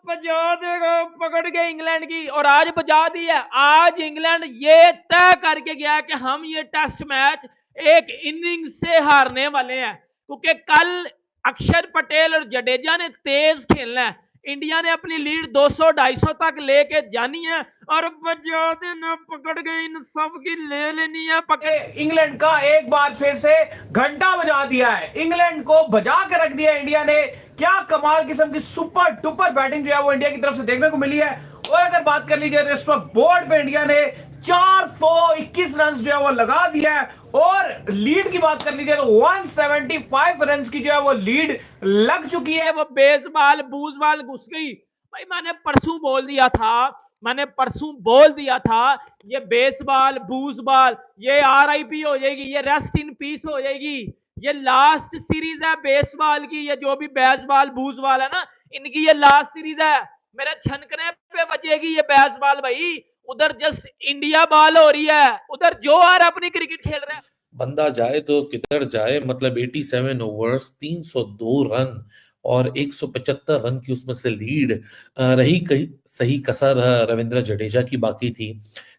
बजा देगा, पकड़ के इंग्लैंड की, और आज बजा दी है। आज इंग्लैंड ये तय करके गया कि हम ये टेस्ट मैच एक इनिंग से हारने वाले हैं, क्योंकि कल अक्षर पटेल और जडेजा ने तेज खेलना है। इंडिया ने अपनी लीड 200-250 तक लेके जानी है, और बजा देना, पकड़ के इन सब की ले लेनी है। इंग्लैंड का एक बार फिर से घंटा बजा दिया है, इंग्लैंड को बजा के रख दिया इंडिया ने। क्या कमाल किस्म की सुपर डुपर बैटिंग जो है वो इंडिया की तरफ से देखने को मिली है। और अगर बात कर लीजिए तो इस वक्त बोर्ड पे इंडिया ने 421 रन जो है वो लगा दिया है, और लीड की बात कर लीजिए तो 175 रन की जो है वो लीड लग चुकी है। वो बेसबॉल बूजबॉल घुस गई। भाई मैंने परसों बोल दिया था ये बेसबॉल बूजबॉल ये RIP हो जाएगी, ये रेस्ट इन पीस हो जाएगी। ये लास्ट सीरीज है बेसबॉल की, ये जो भी बेसबॉल बूजबॉल है ना, इनकी ये लास्ट सीरीज है। मेरे छनकने पे बचेगी ये बेसबॉल भाई। उधर जस्ट इंडिया बॉल हो रही है, उधर जो आ रहा अपनी क्रिकेट खेल रहा है। बंदा जाए तो किधर जाए, मतलब 87 ओवर्स 302 रन और 175 रन की उसमें से लीड रही। कहीं सही कसर रविंद्र जडेजा की बाकी थी।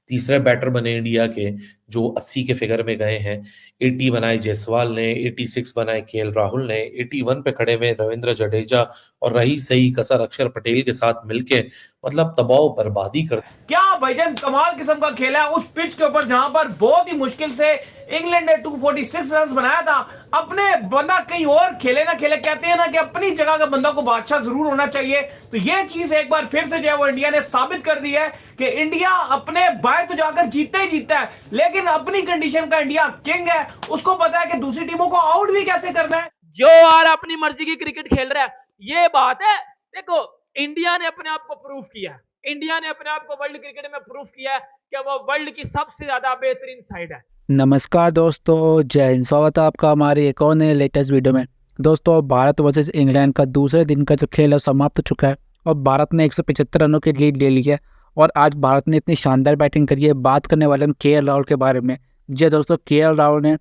तीसरे बैटर बने इंडिया के जो 80 के फिगर में गए हैं। 80 बनाए जायसवाल ने, 86 बनाए KL राहुल ने, 81 पे खड़े हुए रविंद्र जडेजा, और रही सही कसर अक्षर पटेल के साथ मिलके मतलब तबाह बर्बादी कर। क्या भाईजान कमाल किस्म का खेला है उस पिच के ऊपर, जहां पर बहुत ही मुश्किल से इंग्लैंड ने 246 रन बनाया था। अपने बंदा कहीं और खेले ना खेले, कहते हैं ना कि अपनी जगह का बंदा को बादशाह जरूर होना चाहिए। तो ये चीज एक बार फिर से जो है वो इंडिया ने साबित कर दी है कि इंडिया अपने बाहर तो जाकर जीतता ही जीतता है, लेकिन अपनी कंडीशन का इंडिया किंग है। उसको पता है कि दूसरी टीमों को आउट भी कैसे करना है। जो यार अपनी मर्जी की क्रिकेट खेल रहा है, ये बात है। देखो, इंडिया ने अपने आप को प्रूफ किया है, इंडिया ने अपने आप को वर्ल्ड क्रिकेट में प्रूफ किया है कि वो वर्ल्ड की सबसे ज्यादा बेहतरीन साइड है। नमस्कार दोस्तों, जय हिंद। स्वागत है आपका हमारे एक और नए लेटेस्ट वीडियो में। दोस्तों, भारत वर्सेस इंग्लैंड का दूसरे दिन का जो खेल है समाप्त हो चुका है, और भारत ने 175 रनों की लीड ले ली है। और आज भारत ने इतनी शानदार बैटिंग करी है। बात करने वाले हम KL राहुल के बारे में। जी दोस्तों, KL राहुल ने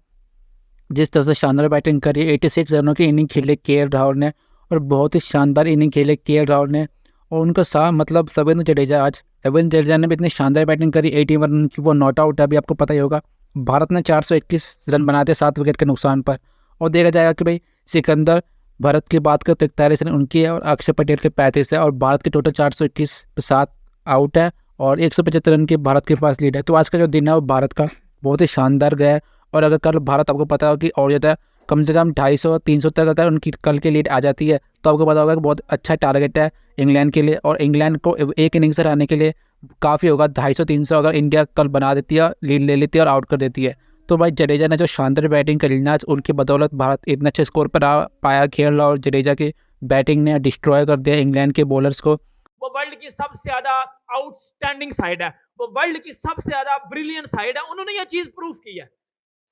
जिस तरह से शानदार बैटिंग करी, 86 रनों की इनिंग खेले KL राहुल ने, और बहुत ही शानदार इनिंग खेले KL राहुल ने। और उनका साथ मतलब रविंद्र जडेजा ने भी इतनी शानदार बैटिंग करी। 81 रन की वो नॉट आउट है, अभी आपको पता ही होगा। भारत ने 421 रन बनाते 7 विकेट के नुकसान पर। और देखा जाएगा कि भाई सिकंदर भारत की बात करें तो 41 रन उनकी है, और अक्षर पटेल के 35 है, और भारत के टोटल 421 पे 7 आउट है, और 175 रन की भारत के पास लीड है। तो आज का जो दिन है वो भारत का बहुत ही शानदार गया है। और अगर कल भारत, आपको पता हो कि और ज़्यादा कम से कम 250-300 तक अगर उनकी कल की लीड आ जाती है, तो आपको पता होगा कि बहुत अच्छा टारगेट है इंग्लैंड के लिए। और इंग्लैंड को एक इनिंग से हराने के लिए काफ़ी होगा 250-300 अगर इंडिया कल बना देती है, लीड ले लेती है और आउट कर देती है। तो भाई जडेजा ने जो शानदार बैटिंग करी ना, उनकी बदौलत भारत इतना अच्छे स्कोर पर आ पाया। खेल और जडेजा की बैटिंग ने डिस्ट्रॉय कर दिया इंग्लैंड के बॉलर्स को। वो वर्ल्ड की सबसे ज्यादा आउटस्टैंडिंग साइड है, वो वर्ल्ड की सबसे ज्यादा ब्रिलियंट साइड है। उन्होंने ये चीज प्रूफ की है।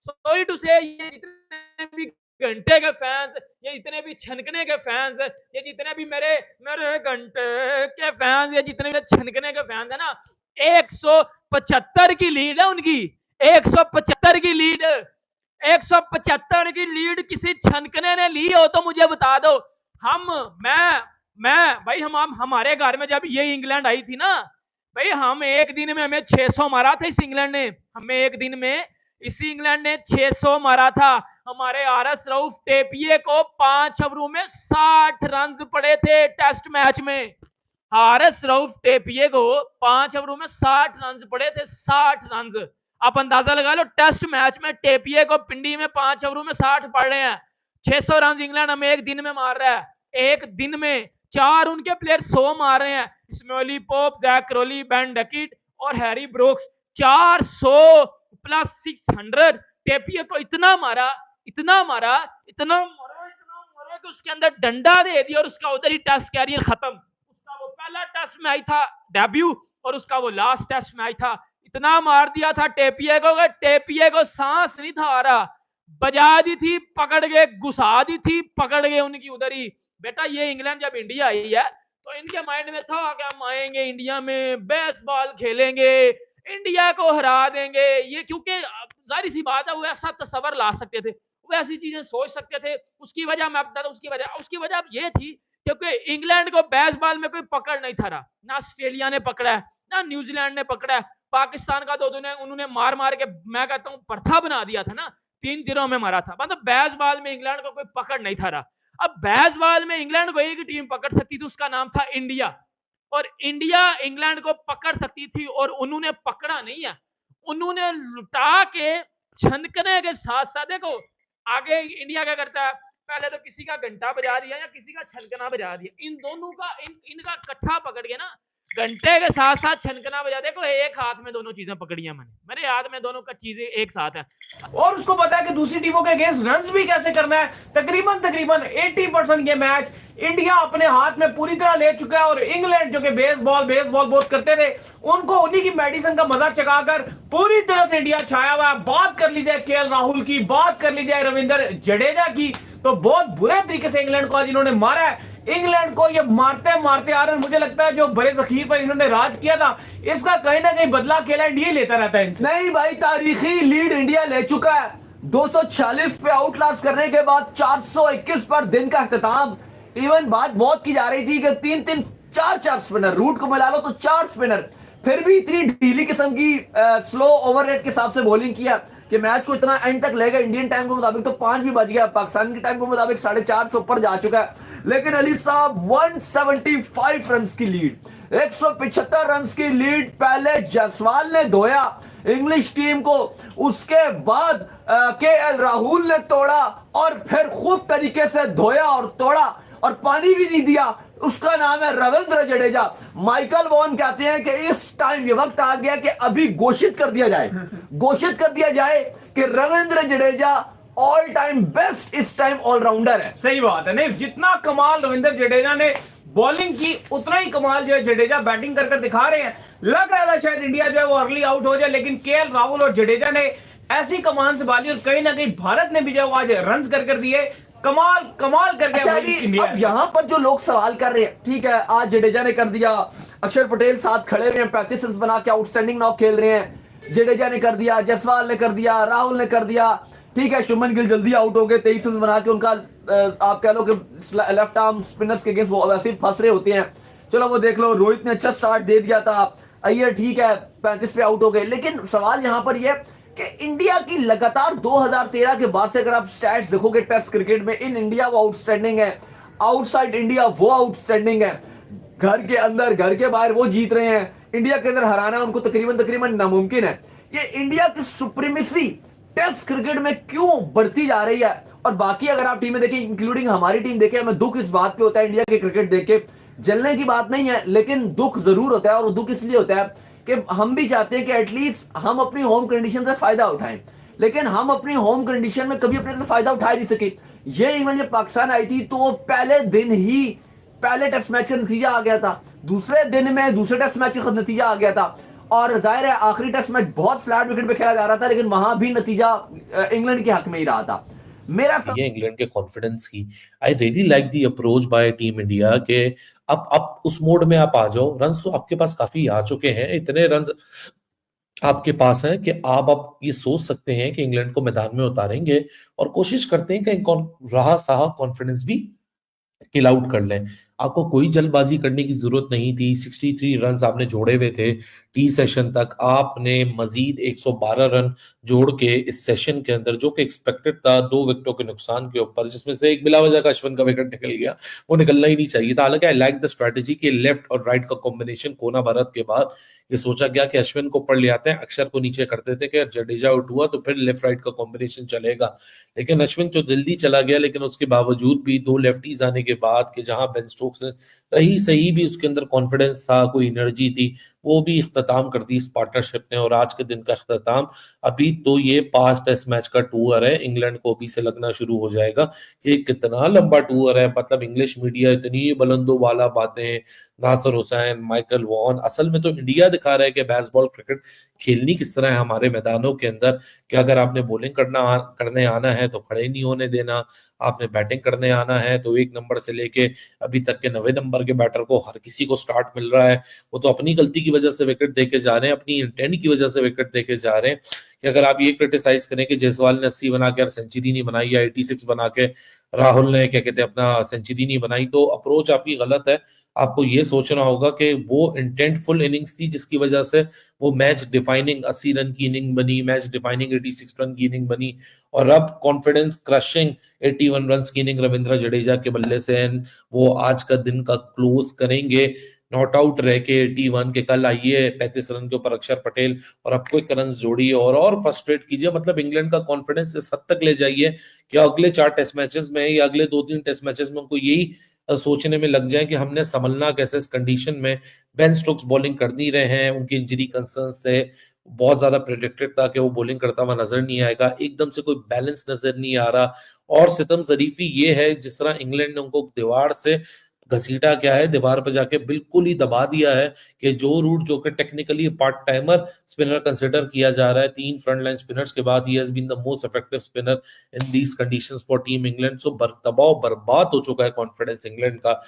सॉरी टू से, ये जितने भी घंटे के फैंस, ये जितने भी छनकने के फैंस, ये जितने भी मेरे मेरे घंटे के फैंस, ये जितने भी छनकने के फैंस है ना, 175 की लीड है उनकी। 175 की लीड, 175 की लीड किसी छनकने ने ली हो तो मुझे बता दो। हम मैं भाई, हम हमारे घर में जब ये इंग्लैंड आई थी ना भाई, हम एक दिन में हमें 600 मारा था इस इंग्लैंड ने। हमें एक दिन में इसी इंग्लैंड ने 600 मारा था। हमारे RS रऊफ टेपिये को 5 ओवरों में 60 रन पड़े थे टेस्ट मैच में। RS रऊफ टेपिये को 5 ओवरों में 60 रन पड़े थे, 60 रन। आप अंदाजा लगा लो, टेस्ट मैच में टेपिये को पिंडी में 5 ओवरों में 60 पड़ रहे हैं। 600 रन इंग्लैंड हमें एक दिन में मार रहा है। एक दिन में 4 उनके प्लेयर 100 मार रहे हैं। स्मोली पोप, जैक क्रोली, बेन डकिट और हैरी ब्रोक्स। 400 प्लस 600। टेपिये को इतना मारा, इतना मारा, इतना मारा, इतना मारा कि उसके अंदर डंडा दे दिया, और उसका उधर ही टेस्ट कैरियर खत्म। उसका वो पहला टेस्ट मैच था डेब्यू, और उसका वो लास्ट टेस्ट मैच था। इतना मार दिया था टेपिये को, टेपिये को सांस नहीं था आ रहा। बजा दी थी, पकड़ के घुसा दी थी, पकड़ के उनकी उधर ही। बेटा, ये इंग्लैंड जब इंडिया आई है तो इनके माइंड में था कि हम आएंगे इंडिया में, बेसबॉल खेलेंगे, इंडिया को हरा देंगे। ये क्योंकि जाहिर सी बात है, वो ऐसा तस्वर ला सकते थे, वो ऐसी चीजें सोच सकते थे। उसकी वजह मैं बता दूं, उसकी वजह अब ये थी क्योंकि इंग्लैंड को बेसबॉल में कोई पकड़ नहीं था रहा, ना ऑस्ट्रेलिया ने पकड़ा है ना न्यूजीलैंड ने पकड़ा है। पाकिस्तान का तो उन्होंने मार मार के, मैं कहता हूं, पर्था बना दिया था ना, 3-0 में मारा था। मतलब बेसबॉल में इंग्लैंड को कोई पकड़ नहीं था रहा। अब बेसबॉल में इंग्लैंड को एक ही टीम पकड़ सकती थी, उसका नाम था इंडिया, और इंडिया इंग्लैंड को पकड़ सकती थी, और उन्होंने पकड़ा नहीं है, उन्होंने लुटा के छनकने के साथ साथ, देखो आगे इंडिया क्या करता है, पहले तो किसी का घंटा बजा दिया या किसी का छनकना बजा दिया, इन दोनों का इनका इकट्ठा पकड़ के ना, घंटे के साथ साथ छनकना बजा, देखो एक हाथ में दोनों चीजें पकड़ी है मैंने, मेरे हाथ में दोनों का चीजें एक साथ है। और उसको पता है कि दूसरी टीमों के अगेंस्ट रन्स भी कैसे करना है। तकरीबन 80% ये मैच इंडिया अपने हाथ में पूरी तरह ले चुका है, और इंग्लैंड जो कि बेसबॉल बहुत करते थे, उनको उन्हीं की मेडिसिन का मजा चखाकर पूरी तरह से इंडिया छाया हुआ है। बात कर ली जाए केएल राहुल की, बात कर ली जाए रविंद्र जडेजा की, तो बहुत बुरे तरीके से इंग्लैंड को आज इन्होंने मारा है। इंग्लैंड को ये मारते मारते आ रहे हैं। मुझे लगता है जो बड़े जखीर पर इन्होंने राज किया था, इसका कहीं ना कहीं बदला खेला इंडिया लेता रहता है इनसे। नहीं भाई, तारीखी लीड इंडिया ले चुका है। 246 पे आउटलास्ट करने के बाद 421 पर दिन का अख्ताम। इवन बात बहुत की जा रही थी कि 3-3 4-4 स्पिनर, रूट को मिला लो तो 4 स्पिनर, फिर भी इतनी ढीली किस्म की स्लो ओवर रेट के हिसाब से बॉलिंग किया कि मैच को इतना एंड तक लेगा। इंडियन टाइम के मुताबिक तो 5 भी बज गया, पाकिस्तान के टाइम के मुताबिक 4.5 से ऊपर जा चुका है। लेकिन अली साहब 175 रन की लीड, 175 रन की लीड पहले जायसवाल ने धोया इंग्लिश टीम को, उसके बाद केएल राहुल ने तोड़ा, और फिर खूब तरीके से धोया और तोड़ा और पानी भी नहीं दिया। उसका नाम है रविंद्र जडेजा। माइकल वॉन कहते हैं कि इस टाइम ये वक्त आ गया कि अभी घोषित कर दिया जाए कि Ravindra Jadeja all time best इस टाइम ऑलराउंडर है। सही बात है। नहीं, जितना कमाल रविंद्र जडेजा ने बॉलिंग की, उतना ही कमाल जो है जडेजा बैटिंग कर दिखा रहे हैं। लग रहा था शायद इंडिया जो है वो अर्ली आउट हो जाए, लेकिन केएल राहुल और जडेजा ने ऐसी कमान से बाली, और कहीं ना कहीं भारत ने भी जो आज रन कर दिए, कमाल करके। अच्छा, अब यहाँ पर जो लोग सवाल कर रहे हैं, ठीक है, आज जडेजा ने कर दिया, अक्षर पटेल साथ खड़े रहे हैं, 35 रन बना के आउटस्टैंडिंग नॉक खेल रहे हैं, जडेजा ने कर दिया, जायसवाल ने कर दिया, राहुल ने कर दिया, ठीक है, शुभमन गिल जल्दी आउट हो गए 23 रन बना के। उनका आप कह लो कि लेफ्ट आर्म स्पिनर्स के अगेंस्ट वो वैसे ही फंस रहे होते हैं। चलो वो देख लो, रोहित ने अच्छा स्टार्ट दे दिया था, अय्यर ठीक है 35 पे आउट हो गए। लेकिन सवाल यहां पर यह कि इंडिया की लगातार 2013 के बाद से अगर आप स्टैट्स देखोगे टेस्ट क्रिकेट में, इन इंडिया वो आउटस्टैंडिंग है, आउटसाइड इंडिया वो आउटस्टैंडिंग है, घर के अंदर घर के बाहर वो जीत रहे हैं। इंडिया के अंदर हराना उनको तकरीबन नामुमकिन है। ये इंडिया की सुप्रीमेसी टेस्ट क्रिकेट में क्यों बढ़ती जा रही है। और बाकी अगर आप टीमें देखें, इंक्लूडिंग हमारी टीम देखें, हमें दुख इस बात पे होता है इंडिया के क्रिकेट देख के, जलने की बात नहीं है, लेकिन दुख जरूर होता है। और दुख इसलिए होता है कि हम भी चाहते हैं कि एटलीस्ट हम अपनी होम कंडीशन से फायदा उठाएं, लेकिन हम अपनी होम कंडीशन में कभी अपने से फायदा उठा नहीं सके। ये इवन जब पाकिस्तान आई थी तो पहले दिन ही पहले टेस्ट मैच का नतीजा आ गया था, दूसरे दिन में दूसरे टेस्ट मैच का नतीजा आ गया था, और जाहिर है आखिरी टेस्ट मैच बहुत फ्लैट विकेट पे खेला जा रहा था, लेकिन वहां भी नतीजा इंग्लैंड के हक में ही रहा था। मेरा ये इंग्लैंड के कॉन्फिडेंस की, I really like the approach by team India के अब उस मोड में आप आ जाओ। रन्स तो आपके पास काफी आ चुके हैं, इतने रन्स आपके पास हैं कि आप ये सोच सकते हैं कि इंग्लैंड को मैदान में उतारेंगे, और कोशिश करते हैं कि रहा साहा कॉन्फिडेंस भी किल आउट कर लें। आपको कोई जल्दबाजी करने की जरूरत नहीं थी। 63 रन आपने जोड़े हुए थे टी सेशन तक, आपने मजीद 112 रन जोड़ के इस सेशन के अंदर, जो कि एक्सपेक्टेड था 2 विकेटों के नुकसान के ऊपर, जिसमें से एक बिला वजह का अश्विन का विकेट निकल गया, वो निकलना ही नहीं चाहिए था। हालांकि आई लाइक द स्ट्रेटेजी के लेफ्ट और राइट का कॉम्बिनेशन कोना भारत के बाद ये सोचा गया कि अश्विन को ऊपर ले आते हैं, अक्षर को नीचे करते थे कि जडेजा आउट हुआ तो फिर लेफ्ट राइट का कॉम्बिनेशन चलेगा। लेकिन अश्विन जो जल्दी चला गया, लेकिन उसके बावजूद भी 2 लेफ्टीज आने के बाद कि जहां बेन स्टोक्स ने रही सही भी उसके अंदर कॉन्फिडेंस था, कोई एनर्जी थी, वो भी इख्तिताम कर दी इस पार्टनरशिप ने। और आज के दिन का इख्तिताम, अभी तो ये 5 टेस्ट मैच का टूर है, इंग्लैंड को अभी से लगना शुरू हो जाएगा कि कितना लंबा टूर है। मतलब इंग्लिश मीडिया इतनी बुलंदो वाला बातें, नासिर हुसैन, माइकल वॉन, असल में तो इंडिया दिखा रहा है कि बेसबॉल क्रिकेट खेलनी किस तरह है हमारे मैदानों के अंदर, कि अगर आपने बॉलिंग करने आना है तो खड़े नहीं होने देना, आपने बैटिंग करने आना है तो 1 नंबर से लेके अभी तक के 9वें नंबर के बैटर को हर किसी को स्टार्ट मिल रहा है। वो तो अपनी गलती की वजह से विकेट देके जा रहे हैं, अपनी इंटेंट की वजह से विकेट देके जा रहे हैं कि अगर आप ये क्रिटिसाइज करें कि जायसवाल ने 80 बना के सेंचुरी नहीं बनाई या 86 बना के राहुल ने क्या कहते हैं अपना सेंचुरी नहीं बनाई, तो अप्रोच आपकी गलत है। आपको ये सोचना होगा कि वो इंटेंटफुल इनिंग्स थी जिसकी वजह से वो मैच डिफाइनिंग 80 रन की इनिंग बनी, मैच डिफाइनिंग 86 रन की इनिंग बनी, और अब कॉन्फिडेंस क्रशिंग 81 रन की इनिंग रविंद्र जडेजा के बल्ले से वो आज का दिन का क्लोज करेंगे नॉट आउट रह के 81 के। कल आइए 35 रन के ऊपर अक्षर पटेल और अब कोई रन जोड़िए और फ्रस्ट्रेट कीजिए। मतलब इंग्लैंड का कॉन्फिडेंस इस हद तक ले जाइए कि अगले 4 टेस्ट मैचेस में या अगले 2-3 टेस्ट मैचेस में उनको यही सोचने में लग जाए कि हमने संभलना कैसे इस कंडीशन में। बेन स्टोक्स बॉलिंग कर नहीं रहे हैं, उनकी इंजरी कंसर्न्स थे, बहुत ज्यादा प्रेडिक्टेड था कि वो बॉलिंग करता हुआ नजर नहीं आएगा, एकदम से कोई बैलेंस नजर नहीं आ रहा। और सितम जरीफी ये है जिस तरह इंग्लैंड ने उनको दीवार से घसीटा, क्या है दीवार पर जाके बिल्कुल ही दबा दिया है कि जो रूट जो कि technically part timer spinner consider किया जा रहा है, 3 फ्रंट लाइन स्पिनर्स के बाद ही has been the most effective spinner in these conditions for team England. So तबाह बर्बाद हो चुका है कॉन्फिडेंस इंग्लैंड का।